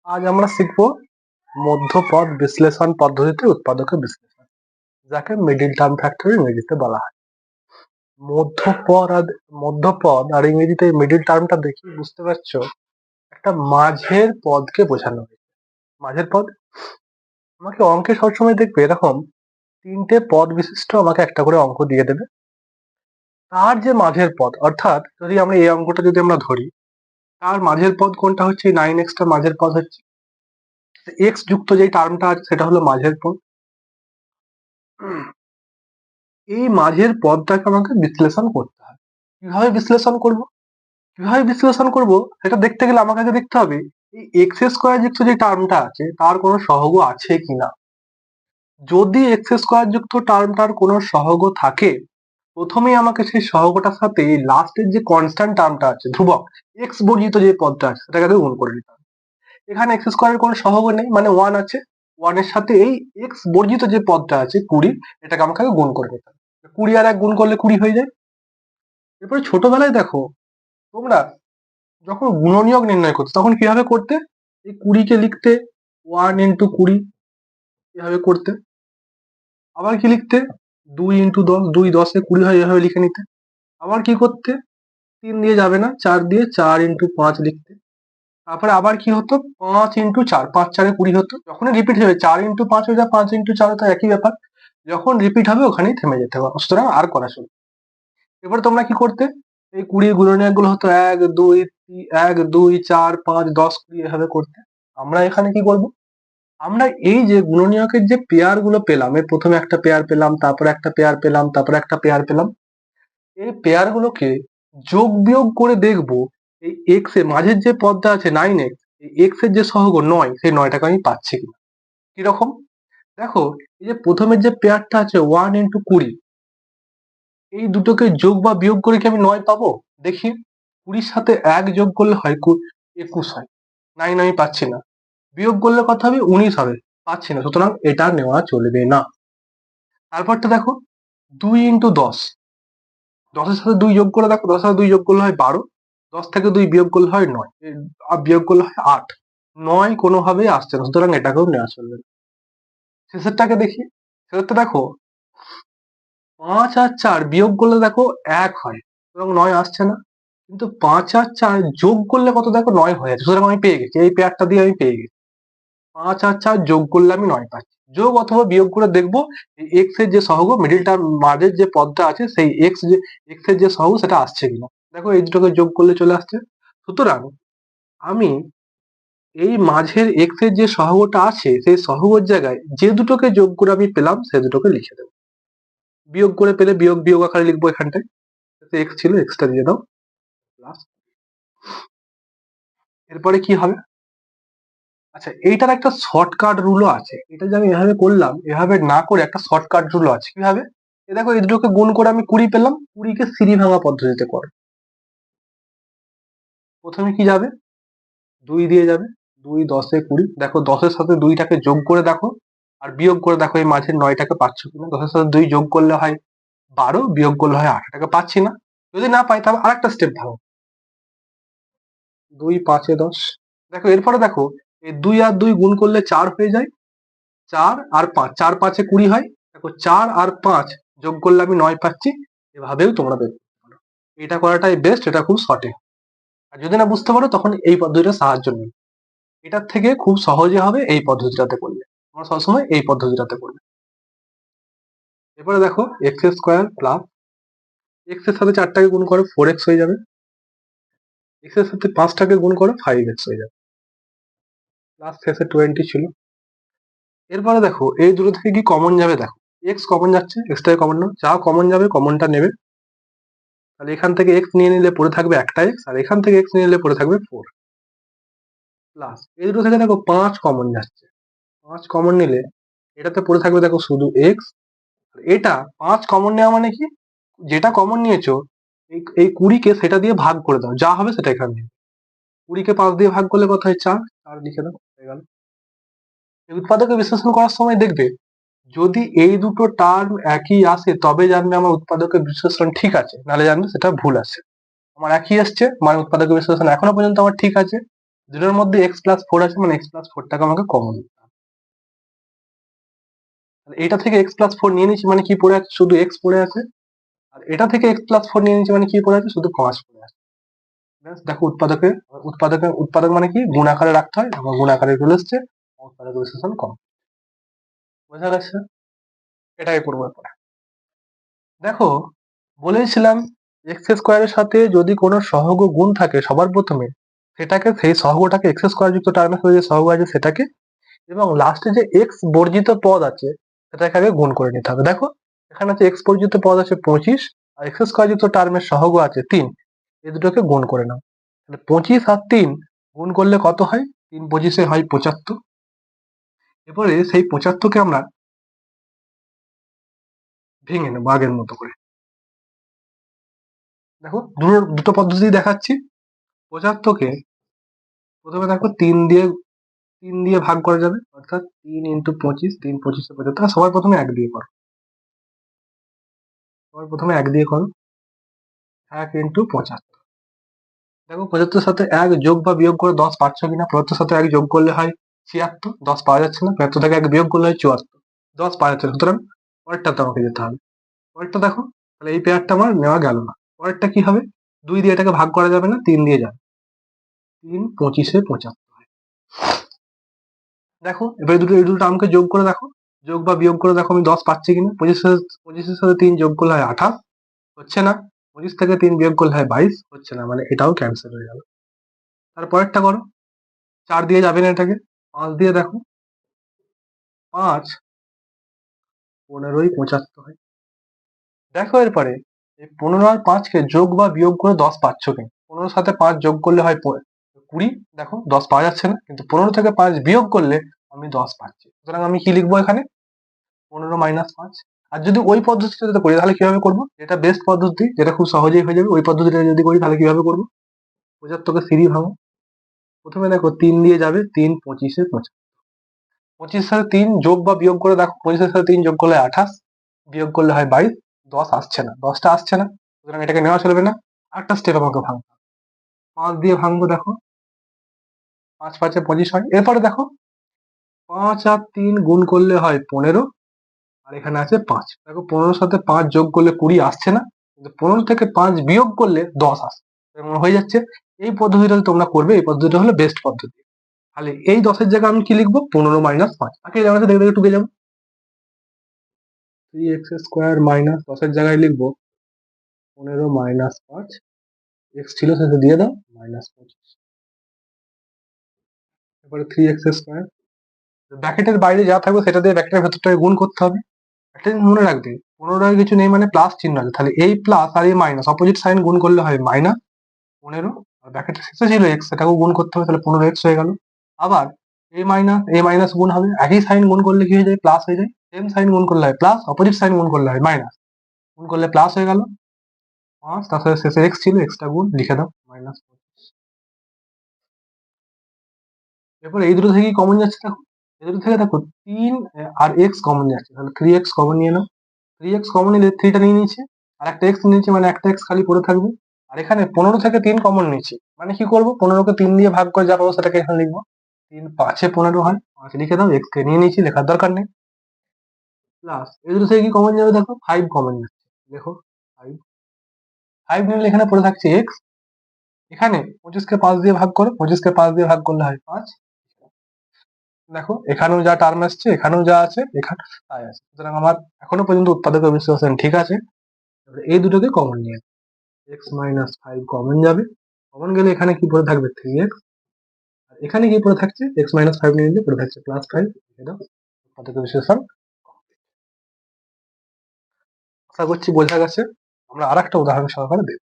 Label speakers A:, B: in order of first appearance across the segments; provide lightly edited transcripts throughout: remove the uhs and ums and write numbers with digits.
A: আজ আমরা শিখব মধ্যপদ বিশ্লেষণ পদ্ধতিতে উৎপাদকের বিশ্লেষণ, যাকে মিডিল টার্ম ফ্যাক্টর ইংরেজিতে বলা হয়। মধ্যপদ আর ইংরেজিতে মিডিল টার্মটা দেখি বুঝতে পারছো, একটা মাঝের পদকে বোঝানো হয়েছে। মাঝের পদ আমাকে অঙ্কে সবসময় দেখবে এরকম 3টে পদ বিশিষ্ট আমাকে একটা করে অঙ্ক দিয়ে দেবে। তার যে মাঝের পদ, অর্থাৎ যদি আমরা এই অঙ্কটা যদি আমরা ধরি, তার মাঝের পদ কোনটা হচ্ছে 9x টা মাঝের পদ হচ্ছে, এক্স যুক্ত যে টার্মটা আছে সেটা হলো মাঝের পদ। এই মাঝের পদটাকে আমাকে বিশ্লেষণ করতে হবে। কিভাবে বিশ্লেষণ করব সেটা দেখতে গেলে আমাকে আগে দেখতে হবে এই এক্স স্কোয়ার যুক্ত যে টার্মটা আছে তার কোনো সহগ আছে কিনা। যদি এক্স স্কোয়ার যুক্ত টার্মটার কোনো সহগ থাকে, প্রথমেই আমাকে সেই সহগটার সাথে এই লাস্টের যে কনস্ট্যান্ট টার্মটা আছে, ধ্রুবক এক্স বর্জিত যে পদটা আছে সেটাকে আগে গুণ করে নিতে হবে। এখানে এক্স স্কোয়ারের কোনো সহগ নেই, মানে 1 আছে। 1 এর সাথে এই এক্স বর্জিত যে পদটা আছে 20, এটাকে আমাকে আগে গুণ করে নিতে হবে। 20 আর 1 গুণ করলে 20 হয়ে যায়। এরপরে ছোটবেলায় দেখো তোমরা যখন গুণনীয়ক নির্ণয় করতে তখন কিভাবে করতে, এই 20 কে লিখতে 1 × 20 এভাবে করতে, আবার কি লিখতে 2 × 10, 2 × 10 = 20 হয়, এভাবে লিখে নিতে। আবার কি করতে 3 দিয়ে যাবে না, 4 দিয়ে 4 × 5 লিখতে। তারপরে আবার কি হতো 5 × 4, 5 × 4 = 20 হতো। যখনই রিপিট হবে 4 × 5 হয়ে যায়, 5 × 4 তো একই ব্যাপার। যখন রিপিট হবে ওখানেই থেমে যেতে হবে, সুতরাং আর করা শুরু। এবার তোমরা কি করতে, এই 20 গুণনীয়ক গুলো হতো 1 2 1 2 4 5 10 20 এভাবে করতে। আমরা এখানে কি করব, আমরা এই যে গুণনীয়কের যে পেয়ার গুলো পেলাম, এর প্রথমে একটা পেয়ার পেলাম, তারপরে একটা পেয়ার পেলাম, তারপরে একটা পেয়ার পেলাম, এই পেয়ার গুলোকে যোগ বিয়োগ করে দেখবো এই এক্স এর মাঝের যে পদটা আছে 9x, এই এক্স এর যে সহগ 9, সেই 9টাকে আমি পাচ্ছি কিনা। কিরকম দেখো, এই যে প্রথমের যে পেয়ারটা আছে 1 × 20, এই দুটোকে যোগ বা বিয়োগ করে কি আমি 9 পাবো? দেখি, 20 সাথে 1 যোগ করলে হয় 21 হয়, 9 আমি পাচ্ছি না। বিয়োগ করলে কত হবে? 19 হবে, পাচ্ছি না, সুতরাং এটা নেওয়া চলবে না। তারপরটা দেখো 2 × 10, 10-এর সাথে 2 যোগ করে দেখো, 10-এর সাথে 2 যোগ করলে হয় 12, 10 থেকে 2 বিয়োগ করলে হয় 9, আর বিয়োগ করলে হয় 8, 9 কোনোভাবেই আসছে না, সুতরাং এটাকেও নেওয়া চলবে না। শেষেরটাকে দেখি, শেষেরটা দেখো 5 আর 4 বিয়োগ করলে দেখো 1 হয়, সুতরাং 9 আসছে না। কিন্তু 5 আর 4 যোগ করলে কত দেখো 9 হয়ে যাচ্ছে, সুতরাং আমি পেয়ে গেছি, এই পেয়ারটা দিয়ে আমি পেয়ে গেছি। 5 আর 4 যোগ করলে আমি 9 পাচ্ছি। যোগ অথবা বিয়োগ করে দেখবো এক্স এর যে সহগ, মিডিল টার্ম মাঝের যে পদটা আছে সেই এক্স এর যে সহগ সেটা আসছে কিনা। দেখো এই দুটোকে যোগ করলে চলে আসছে। সুতরাং আমি এই মাঝের এক্স এর যে সহগটা আছে সেই সহগের জায়গায় যে দুটোকে যোগ করে আমি পেলাম সে দুটোকে লিখে দেবো। বিয়োগ করে পেলে বিয়োগ বিয়োগ আকারে লিখবো, এখানটায় এক্স ছিল এক্সটা দিয়ে দাও প্লাস। এরপরে কি হবে, আচ্ছা এইটার একটা শর্টকাট রুলও আছে, এটা যে আমি এভাবে করলাম, এভাবে না করে একটা শর্টকাট রুলও আছে। কিভাবে, দেখো এই দুটোকে গুণ করে আমি 20 পেলাম, 20-কে সিঁড়ি ভাঙা পদ্ধতিতে করো। প্রথমে কি যাবে 2 দিয়ে যাবে, 2 10 20, দেখো 10-এর সাথে 2টাকে যোগ করে দেখো আর বিয়োগ করে দেখো এই মাঝের 9টাকে পাচ্ছ কিনা। 10-এর সাথে 2 যোগ করলে হয় 12, বিয়োগ করলে হয় 8, এটাকে পাচ্ছি না। যদি না পাই তাহলে আরেকটা স্টেপ ভাঙো, 2 5 10, দেখো এরপরে দেখো এই 2 আর 2 গুণ করলে 4 হয়ে যায়, 4 আর 5, 4 5 20 হয়। দেখো 4 আর 5 যোগ করলে আমি 9 পাচ্ছি। এভাবেও তোমরা বের করতে পারো, এটা করাটাই বেস্ট, এটা খুব সঠিক। আর যদি না বুঝতে পারো তখন এই পদ্ধতিটা সাহায্য নেই, এটার থেকে খুব সহজে হবে এই পদ্ধতিটাতে করলে, তোমরা সবসময় এই পদ্ধতিটাতে করবে। এরপরে দেখো এক্স স্কোয়ার প্লাস এক্স এর সাথে 4টাকে গুণ করো 4x হয়ে যাবে, এক্স এর সাথে 5টাকে গুণ করো 5x হয়ে যাবে, প্লাস শেষে 20 ছিল। এরপরে দেখো এই দুটো থেকে কি কমন যাবে, দেখো এক্স কমন যাচ্ছে, এক্সটাকে কমন নাও, যা কমন যাবে কমনটা নেবে। তাহলে এখান থেকে এক্স নিয়ে নিলে পড়ে থাকবে একটা এক্স, আর এখান থেকে এক্স নিয়ে নিলে পড়ে থাকবে 4, প্লাস এই দুটো থেকে দেখো 5 কমন যাচ্ছে, 5 কমন নিলে এটাতে পড়ে থাকবে দেখো শুধু এক্স। এটা 5 কমন নেওয়া মানে কি, যেটা কমন নিয়েছো এই 20-কে সেটা দিয়ে ভাগ করে দাও, যা হবে সেটা এখানে নেবে। 20-কে 5 দিয়ে ভাগ করলে কত হয় 4, 4 লিখে দাও, হয়ে গেল। এই উৎপাদকে বিশ্লেষণ করার সময় দেখবে যদি এই দুটো টার্ম একই আসে তবে জানবে আমার উৎপাদকের বিশ্লেষণ ঠিক আছে, নাহলে জানবে সেটা ভুল আছে। আমার একই আসছে মানে উৎপাদকের বিশ্লেষণ এখনো পর্যন্ত আমার ঠিক আছে, দুটোর মধ্যে এক্স প্লাস ফোর আছে, মানে এক্স প্লাস ফোরটাকে আমাকে কমন নিতে হবে। এটা থেকে এক্স প্লাস ফোর নিয়ে নিচ্ছি, মানে কি পড়ে আছে, শুধু এক্স পড়ে আছে। আর এটা থেকে এক্স প্লাস ফোর নিয়ে নিচ্ছি, মানে কি পড়ে আছে, শুধু পাঁচ পড়ে আছে। দেখো উৎপাদক মানে কি, গুণাকারে রাখতে হয়, আমার গুণাকারে চলে এসছে, উৎপাদক বিশ্লেষণ কম। বোঝা গেছে? এটাই করবো এরপরে। দেখো, বলেছিলাম এক্স স্কোয়ারের সাথে যদি কোনো সহগ গুণ থাকে সবার প্রথমে, সেটাকে, সেই সহগটাকে এক্স স্কোয়ার যুক্ত টার্মের সাথে যে সহগ আছে সেটাকে, এবং লাস্টে যে এক্স বর্জিত পদ আছে সেটাকে আগে গুণ করে নিতে হবে। দেখো, এখানে আছে এক্স বর্জিত পদ আছে 25, আর এক্স স্কোয়ার যুক্ত টার্মের সহগ আছে 3, এই দুটোকে গুণ করে নাও। তাহলে 25 আর 3 গুণ করলে কত হয়, 3 25 হয় 75। এরপরে সেই 75কে আমরা ভেঙে নেবো আগের মতো করে। দেখো, দুটো পদ্ধতি দেখাচ্ছি। 75কে প্রথমে দেখো 3 দিয়ে ভাগ করা যাবে, অর্থাৎ 3 × 25, 3 × 25 = 75। সবার প্রথমে 1 দিয়ে করো, সবার প্রথমে 1 দিয়ে করো, 1 × 75। দেখো, 75 সাথে 1 যোগ বা বিয়োগ করে 10 পাচ্ছ কিনা। 75 সাথে 1 যোগ করলে হয় 76, 10 পাওয়া যাচ্ছে না। 75 থেকে 1 বিয়োগ করলে হয় 74, 10 পাওয়া যাচ্ছে না। সুতরাং পরেরটাতে আমাকে যেতে হবে। পরেরটা দেখো, তাহলে এই পেয়ারটা আমার নেওয়া গেল না। পরেরটা কি হবে, 2 দিয়ে এটাকে ভাগ করা যাবে না, 3 দিয়ে যাবে। 3 × 25 = 75 হয়। দেখো, এবারে এই দুটো আমাকে যোগ করে দেখো, যোগ বা বিয়োগ করে দেখো আমি 10 পাচ্ছি কিনা। 25-এর সাথে 3 যোগ করলে হয় 28, হচ্ছে না। 25 থেকে 3 বিয়োগ করলে হয় 22, হচ্ছে না, মানে এটাও ক্যান্সেল হয়ে গেল। তারপরেরটা করো, 4 দিয়ে যাবে না এটাকে, 5 দিয়ে দেখো, 5 15 × 75 হয়। দেখো এরপরে এই 15 আর 5-কে যোগ বা বিয়োগ করে 10 পাচ্ছ কিনা। 15 সাথে 5 যোগ করলে হয় 20। দেখো, 10 পাওয়া যাচ্ছে না, কিন্তু 15 থেকে 5 বিয়োগ করলে আমি 10 পাচ্ছি। সুতরাং আমি কি লিখবো এখানে, 15 - 5। আর যদি ওই পদ্ধতিটা করি তাহলে কিভাবে করবো, এটা বেস্ট পদ্ধতি, যেটা খুব সহজেই হয়ে যাবে। ওই পদ্ধতিটা যদি করি তাহলে কিভাবে করবো, 75কে সিঁড়ি ভাঙো। প্রথমে দেখো 3 দিয়ে যাবে, 3 × 25 = 75। 25 সাথে 3 যোগ বা বিয়োগ করে দেখো, 25-এর সাথে 3 যোগ করলে 28, বিয়োগ করলে হয় 22, 10 আসছে না, 10টা আসছে না। সুতরাং এটাকে নেওয়া চলবে না, আরেকটা স্টেপ আমাকে ভাঙতে হবে। 5 দিয়ে ভাঙবো, দেখো 5 × 5 = 25 হয়। এরপরে দেখো, 5 আর 3 গুণ করলে হয় 15, আর এখানে আছে 5। দেখো, 15-র সাথে 5 যোগ করলে 20 আসছে না, কিন্তু 15 থেকে 5 বিয়োগ করলে 10 আসে, এরকম হয়ে যাচ্ছে। এই পদ্ধতিটা তোমরা করবে, এই পদ্ধতিটা হলো বেস্ট পদ্ধতি। তাহলে এই 10-এর জায়গায় আমি কি লিখবো, 15 - 5। আগে জানা দেখে দেখে টুকে যাবো, 3x² - 10-এর জায়গায় লিখবো 15 - 5, x ছিল সেটা দিয়ে দাও, -25। এবারে 3x², ব্র্যাকেটের বাইরে যা থাকবে সেটা দিয়ে ব্র্যাকেটের ভেতরটাকে গুণ করতে হবে। একটা জিনিস মনে রাখবে, 15 কিছু নেই মানে প্লাস চিহ্ন আছে, তাহলে এই প্লাস আর এই মাইনাস অপোজিট সাইন গুণ করলে হয় -15। আর ব্র্যাকেটের শেষে ছিল এক্স, সেটাকেও গুণ করতে হবে, তাহলে 15x হয়ে গেল। আবার এই মাইনাস গুণ হবে, একই সাইন গুণ করলে কি হয়ে যায়, প্লাস হয়ে যায়। সেম সাইন গুণ করলে হয় প্লাস, অপোজিট সাইন গুণ করলে হয় মাইনাস, গুণ করলে প্লাস হয়ে গেল 5, তার সাথে শেষে এক্স ছিল, এক্সটা গুণ লিখে দাও -25। এরপর এই দুটো থেকে কমন যাচ্ছে, দেখো এই দুটো থেকে দেখো 3 আর এক্স কমন যাচ্ছে, তাহলে 3x কমন নিয়ে নাও। 3x কমন নিলে 3টা নিয়ে নিয়েছি, আর একটা এক্স নিয়েছি, মানে একটা এক্স খালি পড়ে থাকবে। আর এখানে 15 থেকে 3 কমন নিয়েছি, মানে কি করবো, 15কে 3 দিয়ে ভাগ করে যা পাবো সেটাকে এখানে লিখবো। 3 × 5 = 15 হয়, 5 লিখে দাও, এক্স কে নিয়ে নিয়েছি, লেখার দরকার নেই। প্লাস এই দুটো থেকে কি কমন যাবে, দেখো 5 কমন যাচ্ছে, দেখো 5, 5 নিলে এখানে পড়ে থাকছে এক্স। এখানে 25-কে 5 দিয়ে ভাগ করো, 25-কে 5 দিয়ে ভাগ করলে হয় 5। দেখো, এখানেও যা টার্ম আসছে, এখানেও যা আছে, এখানে তাই আছে। সুতরাং আমার এখনো পর্যন্ত উৎপাদক বিশ্লেষণ ঠিক আছে। এবারে এই দুটোকে কমন নিয়ে x - 5 কমন যাবে, কমন গেলে এখানে কি পড়ে থাকবে 3x, আর এখানে কি পড়ে থাকছে, x - 5 নিয়ে নিলে পড়ে থাকছে +5। উৎপাদক বিশ্লেষণ আশা করছি বোঝা গেছে। আমরা আরেকটা উদাহরণ সহকারে দেখব।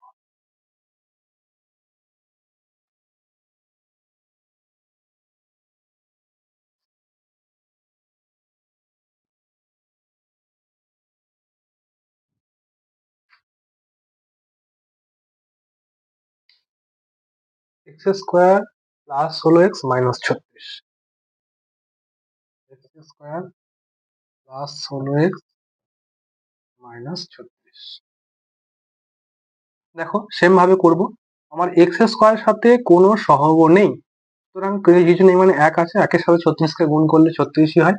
A: x² প্লাস হলো x - 36, x² প্লাস হলো x - 36। দেখো, সেম ভাবে করব। আমার x² সাথে কোনো সহগ নেই, সুতরাং কিছু নেই মানে 1 আছে, 1 এর সাথে 36 কে গুণ করলে 36ই হয়।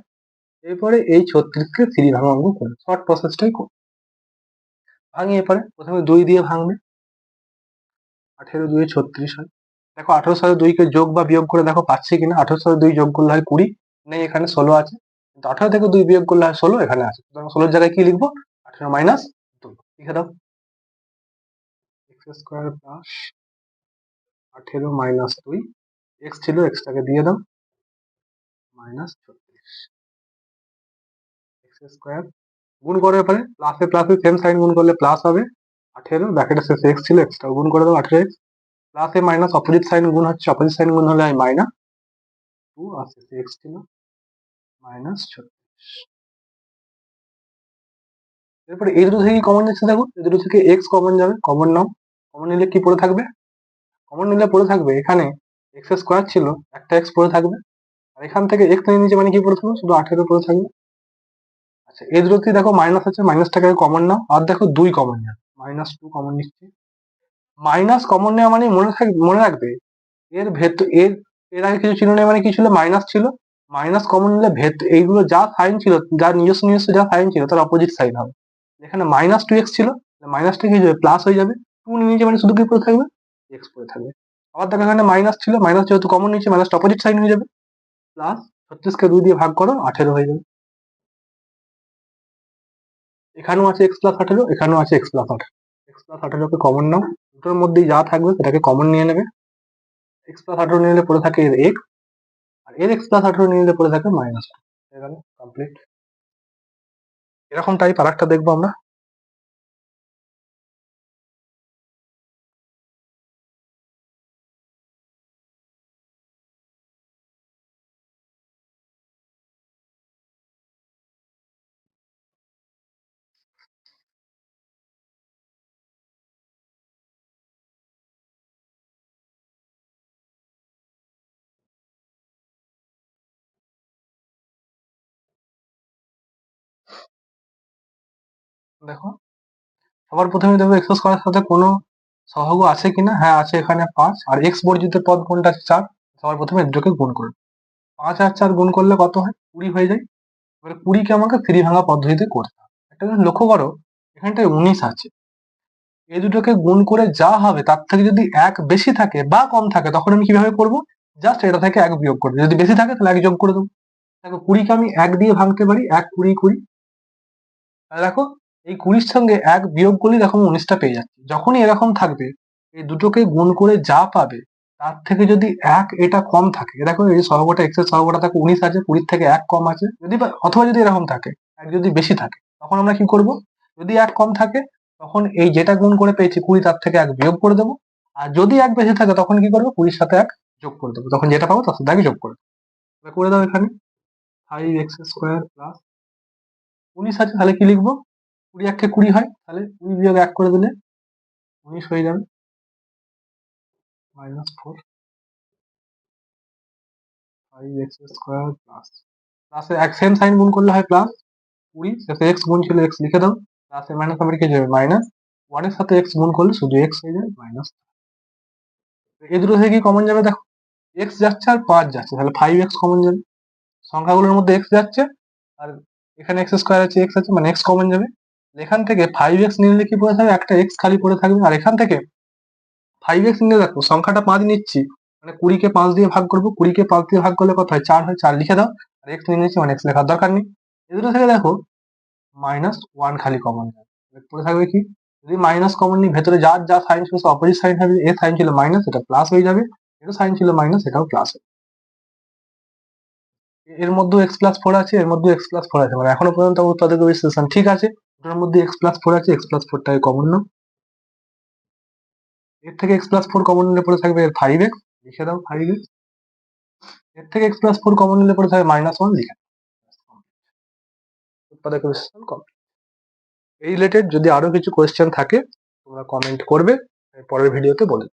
A: এরপরে এই 36 কে 3 ভাঙা অঙ্ক করবে, শর্ট প্রসেসটাই করবে। ভাঙি এরপরে, প্রথমে 2 দিয়ে ভাঙবে, 18 2 এ 36 হয়। দেখো 18 সাথে 2 কে যোগ বা বিয়োগ করে দেখো পাচ্ছি কিনা। 18 সাথে 2 যোগ করলে হয় 20, নেই এখানে 16 আছে। কিন্তু 18 থেকে 2 বিয়োগ করলে হয় 16, এখানে আছে। সুতরাং 16 এর জায়গায় কি লিখবো? 18 মাইনাস 2 লিখে দাও। X square plus 18 minus 2, x ছিল এক্সটাকে দিয়ে দাও, মাইনাস 36 এক্স স্কোয়ার। গুণ করে এবারে প্লাসে প্লাসে সেম সাইন, গুণ করলে প্লাস হবে। 18 ব্র্যাকেটের শেষে এক্স ছিল, এক্সটাও গুণ করে দাও, 18 এক্স প্লাসে মাইনাস অপোজিট সাইন গুণ হচ্ছে, অপোজিট সাইন গুণ হলে হয় মাইনাস 2 আর শেষে এক্স ছিল, মাইনাস 36। এরপরে এই দুটো থেকে কি কমন যাচ্ছে দেখো, এই দুটো থেকে এক্স কমন যাবে, কমন নাও। কমন নিলে কি পড়ে থাকবে? কমন নিলে পড়ে থাকবে এখানে এক্স স্কোয়ার ছিল, একটা এক্স পড়ে থাকবে। আর এখান থেকে এক্স নিয়ে নিচে মানে কি পড়ে থাকবে? শুধু 18 পড়ে থাকবে। আচ্ছা এই দুটোতে দেখো মাইনাস আছে, মাইনাসটাকে কমন নাও। আর দেখো 2 কমন যাবে, মাইনাস 2 কমন নিচ্ছি। মাইনাস কমন নেওয়া মানে মনে রাখবে এর ভেতর এর আগে কিছু ছিল না, মানে কি ছিল? মাইনাস ছিল। মাইনাস কমন নিলে এইগুলো যা সাইন ছিল, যার নিজস্ব নিজস্ব যা সাইন ছিল তার অপোজিট সাইন হবে। এখানে মাইনাস 2 এক্স ছিল, মাইনাসটা কি হয়ে যাবে? প্লাস হয়ে যাবে। 2 নিচে মানে শুধু কি পড়ে থাকবে? এক্স পড়ে থাকবে। আবার দেখো এখানে মাইনাস ছিল, মাইনাস যেহেতু কমন নিচ্ছে, মাইনাসটা অপোজিট সাইন হয়ে যাবে। প্লাস 36 কে 2 দিয়ে ভাগ করো, 18 হয়ে যাবে। এখানেও আছে এক্স প্লাস 18, এখানেও আছে এক্স প্লাস 18। এক্স প্লাস 18 কে কমন নাও, দুটোর মধ্যেই যা থাকবে সেটাকে কমন নিয়ে নেবে। এক্স প্লাস 18 নিয়ে নিলে পড়ে থাকে এর এক্স, আর এর এক্স প্লাস 18 নিয়ে নিলে পড়ে থাকে মাইনাস। হয়ে গেল কমপ্লিট। এরকম টাইপ আর একটা দেখবো আমরা। দেখো সবার প্রথমে দেখো এক্স স্কোয়ারের সাথে কোনো সহগ আছে কিনা। হ্যাঁ আছে, এখানে 5, আর এক্স বর্জিত পদ কোনটা আছে? 4। সবার প্রথমে এর দুটোকে গুণ করবে। 5 আর 4 গুণ করলে কত হয়? 20 হয়ে যায়। এবারে 20 কে আমাকে 3 ভাঙা পদ্ধতিতে করতে হবে। একটা জিনিস লক্ষ্য করো, এখানটায় 19 আছে। এই দুটোকে গুণ করে যা হবে তার থেকে যদি 1 বেশি থাকে বা কম থাকে, তখন আমি কিভাবে করবো? জাস্ট এটা থেকে 1 বিয়োগ করবো। যদি বেশি থাকে তাহলে 1 যোগ করে দেবো। দেখো 20 কে আমি 1 দিয়ে ভাঙতে পারি, 1 20 20। তাহলে দেখো এই 20 সঙ্গে 1 বিয়োগ করলে দেখো 19টা পেয়ে যাচ্ছি। যখনই এরকম থাকবে, এই দুটোকে গুণ করে যা পাবে তার থেকে যদি 1 এটা কম থাকে, দেখো এই সহগটা এক্স এর সহগটা থাকে 19 আছে, 20 থেকে 1 কম আছে। যদি অথবা যদি এরকম থাকে, 1 যদি বেশি থাকে, তখন আমরা কি করব? যদি 1 কম থাকে তখন এই যেটা গুণ করে পেয়েছি 20, তার থেকে 1 বিয়োগ করে দেবো। আর যদি 1 বেশি থাকে তখন কি করবো? 20 সাথে 1 যোগ করে দেবো। তখন যেটা পাবো তার সাথে 1 যোগ করে দেবো। করে দাও এখানে 5x স্কোয়ার প্লাস 19 আছে, তাহলে কি লিখবো? 20 1 কে 20 হয়, তাহলে 20 বিয়োগ 1 করে দিলে 19 হয়ে যাবে, -4 5x স্কোয়ার প্লাস প্লাসে এক সেম সাইন গুণ করলে হয় প্লাস 20, শেষে এক্স গুণ ছিল এক্স লিখে দাও। প্লাসে মাইনাস আবার কি যাবে? মাইনাস 1 এর সাথে এক্স গুণ করলে শুধু এক্স হয়ে যাবে, মাইনাস। এই দুটো থেকে কি কমন যাবে? দেখো এক্স যাচ্ছে আর 5 যাচ্ছে, তাহলে 5x কমন যাবে। সংখ্যাগুলোর মধ্যে এক্স যাচ্ছে, আর এখানে এক্স স্কোয়ার আছে, এক্স আছে, মানে এক্স কমন যাবে। এখান থেকে 5x নিয়ে নিলে কি পড়ে থাকবে? একটা এক্স খালি পড়ে থাকবে। আর এখান থেকে 5x নিয়ে দেখো সংখ্যাটা 5 নিচ্ছি, মানে 20 কে 5 দিয়ে ভাগ করবো। 20 কে 5 দিয়ে ভাগ করলে কত হয়? 4 হয়, 4 লিখে দাও। আর এক্স নিয়ে নিচ্ছি, মানে এক্স লেখার দরকার নেই। এই দুটো থেকে দেখো -1 খালি কমন যাবে, পড়ে থাকবে কি? যদি মাইনাস কমন নিই, ভেতরে যার যা সাইন ছিল অপোজিট সাইন হবে। এ সাইন ছিল মাইনাস, এটা প্লাস হয়ে যাবে। এটা সাইন ছিল মাইনাস, এটাও প্লাস হবে। এর মধ্যে এক্স প্লাস 4 আছে, এর মধ্যে এক্স প্লাস 4 আছে, মানে এখনো পর্যন্ত উৎপাদক বিশ্লেষণ ঠিক আছে। ওটার মধ্যে এক্স প্লাস 4 আছে, এক্স প্লাস 4টাকে কমন নাও। এর থেকে এক্স প্লাস 4 কমন নিলে পড়ে থাকবে 5x, লিখে দাও 5x। এর থেকে এক্স প্লাস 4 কমন নিলে পড়ে থাকবে -1, লিখে দাও। উৎপাদক বিশ্লেষণ কমপ্লিট। এই রিলেটেড যদি আরো কিছু কোয়েশ্চেন থাকে তোমরা কমেন্ট করবে, পরের ভিডিওতে বলে